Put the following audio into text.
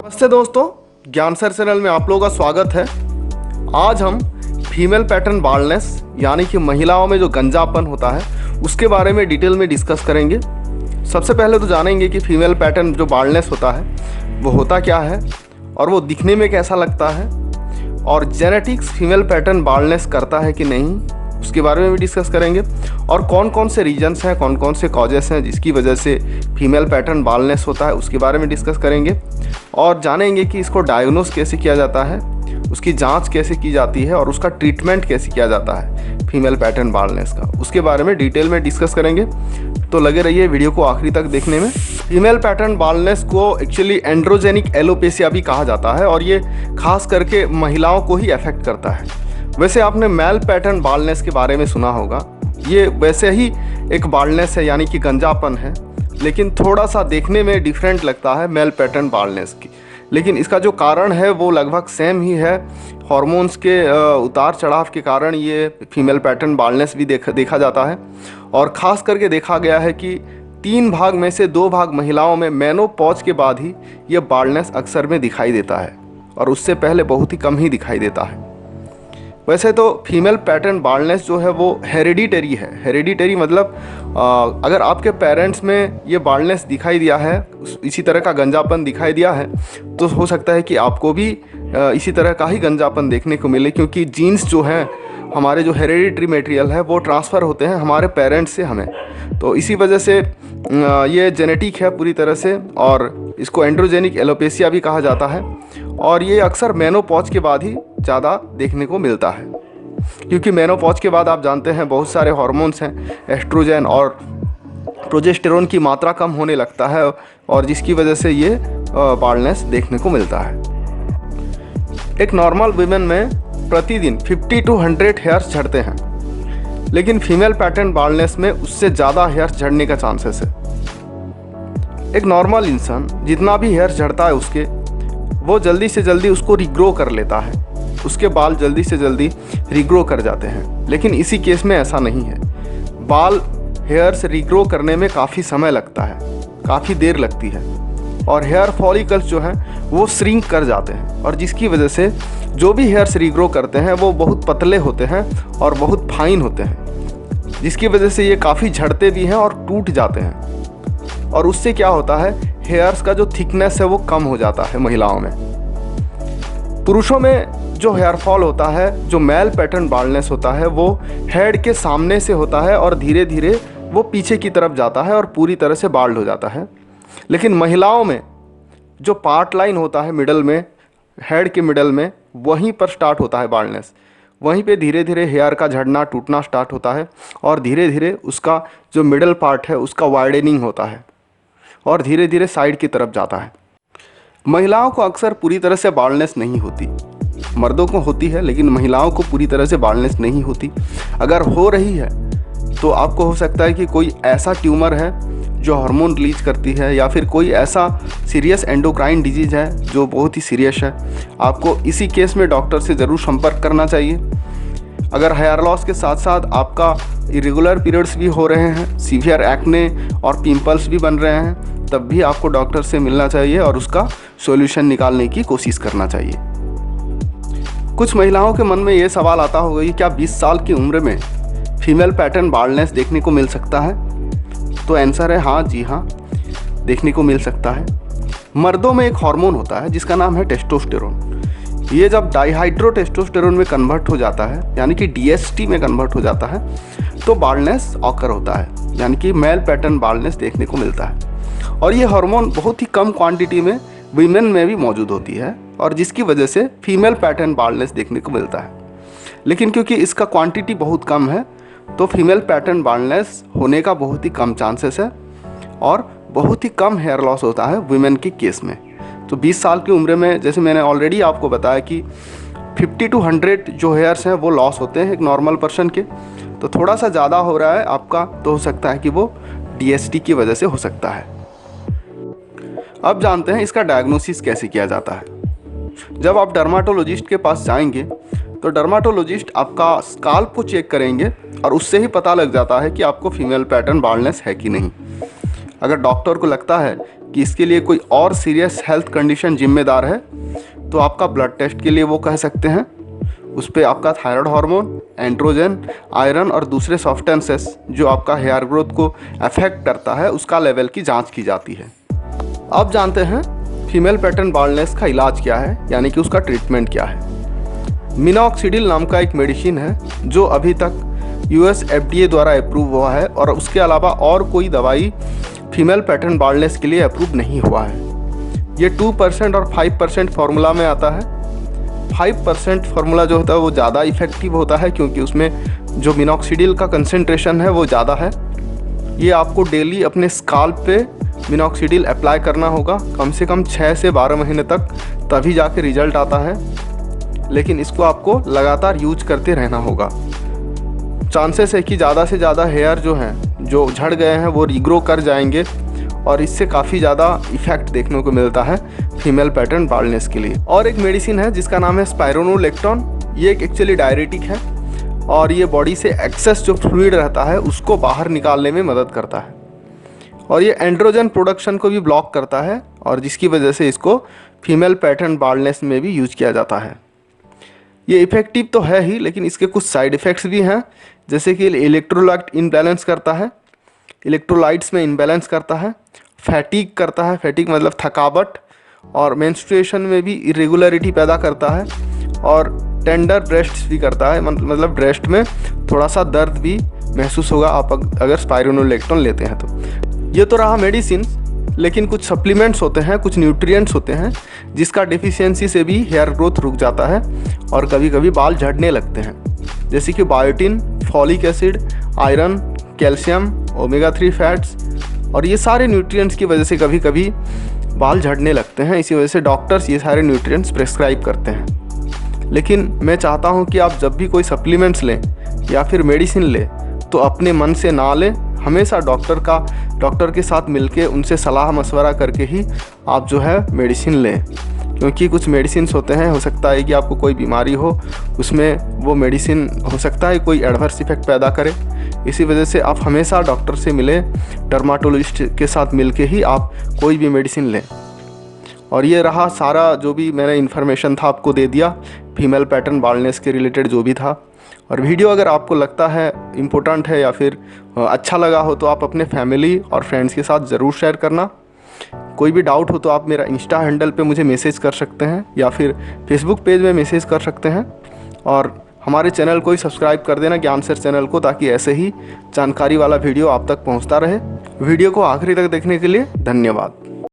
नमस्ते दोस्तों, ज्ञान सर चैनल में आप लोगों का स्वागत है। आज हम फीमेल पैटर्न बाल्डनेस यानी कि महिलाओं में जो गंजापन होता है उसके बारे में डिटेल में डिस्कस करेंगे। सबसे पहले तो जानेंगे कि फीमेल पैटर्न जो बाल्डनेस होता है वो होता क्या है और वो दिखने में कैसा लगता है, और जेनेटिक्स फीमेल पैटर्न बाल्डनेस करता है कि नहीं उसके बारे में भी डिस्कस करेंगे, और कौन कौन से रीजन्स हैं, कौन कौन से कॉजेस हैं जिसकी वजह से फीमेल पैटर्न बाल्डनेस होता है उसके बारे में डिस्कस करेंगे, और जानेंगे कि इसको डायग्नोस कैसे किया जाता है, उसकी जांच कैसे की जाती है और उसका ट्रीटमेंट कैसे किया जाता है फीमेल पैटर्न बाल्डनेस का, उसके बारे में डिटेल में डिस्कस करेंगे। तो लगे रहिए वीडियो को आखिरी तक देखने में। फीमेल पैटर्न बाल्डनेस को एक्चुअली एंड्रोजेनिक एलोपेसिया भी कहा जाता है और ये खास करके महिलाओं को ही अफेक्ट करता है। वैसे आपने मेल पैटर्न बाल्डनेस के बारे में सुना होगा, ये वैसे ही एक बाल्डनेस है यानी कि गंजापन है, लेकिन थोड़ा सा देखने में डिफरेंट लगता है मेल पैटर्न बाल्डनेस की। लेकिन इसका जो कारण है वो लगभग सेम ही है। हार्मोन्स के उतार चढ़ाव के कारण ये फीमेल पैटर्न बाल्डनेस भी देखा जाता है, और ख़ास करके देखा गया है कि 3 भाग में से 2 भाग महिलाओं में मेनोपॉज के बाद ही ये बाल्डनेस अक्सर में दिखाई देता है, और उससे पहले बहुत ही कम ही दिखाई देता है। वैसे तो फीमेल पैटर्न बाल्डनेस जो है वो हेरिडिटरी है। हेरिडिटरी मतलब अगर आपके पेरेंट्स में ये बाल्डनेस दिखाई दिया है, इसी तरह का गंजापन दिखाई दिया है, तो हो सकता है कि आपको भी इसी तरह का ही गंजापन देखने को मिले, क्योंकि जीन्स जो हैं हमारे जो हेरिडिटरी मटेरियल है वो ट्रांसफ़र होते हैं हमारे पेरेंट्स से हमें। तो इसी वजह से ये जेनेटिक है पूरी तरह से, और इसको एंड्रोजेनिक एलोपेसिया भी कहा जाता है, और ये अक्सर मेनोपॉज के बाद ही ज़्यादा देखने को मिलता है, क्योंकि मेनोपॉज के बाद आप जानते हैं बहुत सारे हार्मोन्स हैं, एस्ट्रोजन और प्रोजेस्टेरोन की मात्रा कम होने लगता है, और जिसकी वजह से ये बाल्डनेस देखने को मिलता है। एक नॉर्मल वुमेन में प्रतिदिन 50 to 100 हेयर्स झड़ते हैं, लेकिन फीमेल पैटर्न बाल्डनेस में उससे ज़्यादा हेयर्स झड़ने का चांसेस है। एक नॉर्मल इंसान जितना भी हेयर्स झड़ता है उसके, वो जल्दी से जल्दी उसको रिग्रो कर लेता है, उसके बाल जल्दी से जल्दी रिग्रो कर जाते हैं, लेकिन इसी केस में ऐसा नहीं है। बाल हेयर्स रिग्रो करने में काफ़ी समय लगता है, काफ़ी देर लगती है, और हेयर फॉलिकल्स जो हैं वो श्रिंक कर जाते हैं, और जिसकी वजह से जो भी हेयर्स रिग्रो करते हैं वो बहुत पतले होते हैं और बहुत फाइन होते हैं, जिसकी वजह से ये काफ़ी झड़ते भी हैं और टूट जाते हैं, और उससे क्या होता है, हेयर्स का जो थिकनेस है वो कम हो जाता है महिलाओं में। पुरुषों में जो हेयर फॉल होता है, जो मेल पैटर्न बाल्डनेस होता है, वो हेड के सामने से होता है और धीरे धीरे वो पीछे की तरफ जाता है और पूरी तरह से बाल्ड हो जाता है। लेकिन महिलाओं में जो पार्ट लाइन होता है मिडल में, हेड के मिडल में, वहीं पर स्टार्ट होता है बाल्डनेस। वहीं पे धीरे धीरे हेयर का झड़ना टूटना स्टार्ट होता है, और धीरे धीरे उसका जो मिडल पार्ट है उसका वाइडनिंग होता है, और धीरे धीरे साइड की तरफ जाता है। महिलाओं को अक्सर पूरी तरह से बाल्डनेस नहीं होती, मर्दों को होती है, लेकिन महिलाओं को पूरी तरह से बाल्डनेस नहीं होती। अगर हो रही है तो आपको हो सकता है कि कोई ऐसा ट्यूमर है जो हार्मोन रिलीज करती है, या फिर कोई ऐसा सीरियस एंडोक्राइन डिजीज़ है जो बहुत ही सीरियस है। आपको इसी केस में डॉक्टर से ज़रूर संपर्क करना चाहिए। अगर हेयर लॉस के साथ साथ आपका इरेगुलर पीरियड्स भी हो रहे हैं, सीवियर एक्ने और पिंपल्स भी बन रहे हैं, तब भी आपको डॉक्टर से मिलना चाहिए और उसका सॉल्यूशन निकालने की कोशिश करना चाहिए। कुछ महिलाओं के मन में ये सवाल आता होगा कि क्या 20 साल की उम्र में फीमेल पैटर्न बाल्डनेस देखने को मिल सकता है? तो आंसर है हाँ, जी हाँ, देखने को मिल सकता है। मर्दों में एक हार्मोन होता है जिसका नाम है टेस्टोस्टेरोन। ये जब डाइहाइड्रो टेस्टोस्टेरोन में कन्वर्ट हो जाता है, यानी कि DHT में कन्वर्ट हो जाता है, तो बाल्डनेस ऑकर होता है, यानी कि मेल पैटर्न बाल्डनेस देखने को मिलता है। और ये हार्मोन बहुत ही कम क्वांटिटी में वीमेन में भी मौजूद होती है, और जिसकी वजह से फीमेल पैटर्न बाल्डनेस देखने को मिलता है। लेकिन क्योंकि इसका क्वांटिटी बहुत कम है, तो फीमेल पैटर्न बाल्डनेस होने का बहुत ही कम चांसेस है, और बहुत ही कम हेयर लॉस होता है वुमेन के केस में। तो 20 साल की उम्र में, जैसे मैंने ऑलरेडी आपको बताया कि 50 to 100 जो हेयर्स हैं वो लॉस होते हैं एक नॉर्मल पर्सन के, तो थोड़ा सा ज़्यादा हो रहा है आपका, तो हो सकता है कि वो DHT की वजह से हो सकता है। अब जानते हैं इसका डायग्नोसिस कैसे किया जाता है। जब आप डर्माटोलॉजिस्ट के पास जाएंगे तो डर्माटोलॉजिस्ट आपका स्काल्प को चेक करेंगे, और उससे ही पता लग जाता है कि आपको फीमेल पैटर्न बाल्डनेस है कि नहीं। अगर डॉक्टर को लगता है कि इसके लिए कोई और सीरियस हेल्थ कंडीशन जिम्मेदार है तो आपका ब्लड टेस्ट के लिए वो कह सकते हैं। उस पर आपका थायराइड हार्मोन, एंड्रोजन, आयरन और दूसरे सब्सटेंसेस जो आपका हेयर ग्रोथ को अफेक्ट करता है उसका लेवल की जांच की जाती है। अब जानते हैं फीमेल पैटर्न बाल्डनेस का इलाज क्या है, यानी कि उसका ट्रीटमेंट क्या है। मिनॉक्सिडिल नाम का एक मेडिसिन है जो अभी तक US FDA द्वारा अप्रूव हुआ है और उसके अलावा और कोई दवाई फीमेल पैटर्न बाल्डनेस के लिए अप्रूव नहीं हुआ है। ये 2% और 5% फार्मूला में आता है। 5% फार्मूला जो होता है वो ज़्यादा इफ़ेक्टिव होता है क्योंकि उसमें जो मिनॉक्सिडिल का कंसंट्रेशन है वो ज़्यादा है। ये आपको डेली अपने स्काल्प पे मिनॉक्सिडिल अप्लाई करना होगा कम से कम 6 से 12 महीने तक, तभी जाके रिजल्ट आता है। लेकिन इसको आपको लगातार यूज करते रहना होगा। चांसेस है कि ज़्यादा से ज़्यादा हेयर जो हैं, जो झड़ गए हैं, वो रीग्रो कर जाएंगे और इससे काफ़ी ज़्यादा इफ़ेक्ट देखने को मिलता है फीमेल पैटर्न बाल्डनेस के लिए। और एक मेडिसिन है जिसका नाम है स्पाइरोनोलेक्टोन। ये एक एक्चुअली डायरेटिक है और ये बॉडी से एक्सेस जो फ्लूइड रहता है उसको बाहर निकालने में मदद करता है और ये एंड्रोजन प्रोडक्शन को भी ब्लॉक करता है और जिसकी वजह से इसको फीमेल पैटर्न बाल्डनेस में भी यूज किया जाता है। ये इफ़ेक्टिव तो है ही, लेकिन इसके कुछ साइड इफ़ेक्ट्स भी हैं, जैसे कि इलेक्ट्रोलाइट इनबैलेंस करता है, इलेक्ट्रोलाइट्स में इनबैलेंस करता है, फैटिग करता है, फैटिग मतलब थकावट, और मेंस्ट्रुएशन में भी इरेगुलरिटी पैदा करता है और टेंडर ब्रेस्ट्स भी करता है, मतलब ब्रेस्ट में थोड़ा सा दर्द भी महसूस होगा आप अगर स्पाइरोनोलेक्टोन लेते हैं तो। ये तो रहा मेडिसिन, लेकिन कुछ सप्लीमेंट्स होते हैं, कुछ न्यूट्रिएंट्स होते हैं जिसका डेफिशिएंसी से भी हेयर ग्रोथ रुक जाता है और कभी कभी बाल झड़ने लगते हैं, जैसे कि biotin, folic acid, iron, calcium, omega 3 fats. और ये सारे न्यूट्रिएंट्स की वजह से कभी कभी बाल झड़ने लगते हैं। इसी वजह से डॉक्टर्स ये सारे न्यूट्रिएंट्स प्रेस्क्राइब करते हैं। लेकिन मैं चाहता हूँ कि आप जब भी कोई सप्लीमेंट्स लें या फिर मेडिसिन लें तो अपने मन से ना लें, हमेशा डॉक्टर के साथ मिलके उनसे सलाह मशवरा करके ही आप जो है मेडिसिन लें, क्योंकि कुछ मेडिसिन्स होते हैं, हो सकता है कि आपको कोई बीमारी हो, उसमें वो मेडिसिन हो सकता है कोई एडवर्स इफेक्ट पैदा करे। इसी वजह से आप हमेशा डॉक्टर से मिलें, डर्माटोलॉजिस्ट के साथ मिलके ही आप कोई भी मेडिसिन लें। और ये रहा सारा जो भी मैंने इन्फॉर्मेशन था आपको दे दिया फीमेल पैटर्न बाल्डनेस के रिलेटेड जो भी था। और वीडियो अगर आपको लगता है इम्पोर्टेंट है या फिर अच्छा लगा हो तो आप अपने फैमिली और फ्रेंड्स के साथ ज़रूर शेयर करना। कोई भी डाउट हो तो आप मेरा इंस्टा हैंडल पे मुझे मैसेज कर सकते हैं या फिर फेसबुक पेज में मैसेज कर सकते हैं। और हमारे चैनल को ही सब्सक्राइब कर देना, ज्ञान सर चैनल को, ताकि ऐसे ही जानकारी वाला वीडियो आप तक पहुंचता रहे। वीडियो को आखिरी तक देखने के लिए धन्यवाद।